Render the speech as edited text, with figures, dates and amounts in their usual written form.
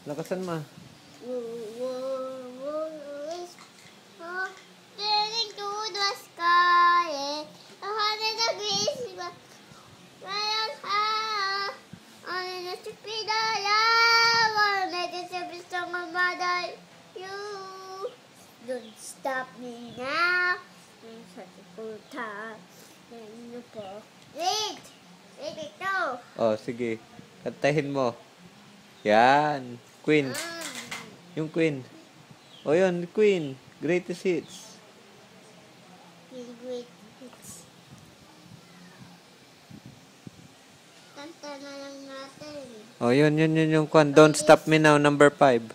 Lakasan mo. Turning to the sky, 100 degrees, on the stupid love, make it every song of mother, you don't stop me now, in such a cool time, wait ito. Oh, sige. Kantahin mo. Yan. Queen. Yung Queen. O yun, Queen. Greatest hits. Great hits. Kanta na lang natin. O yun yung kwan. Don't Stop Me Now, number 5.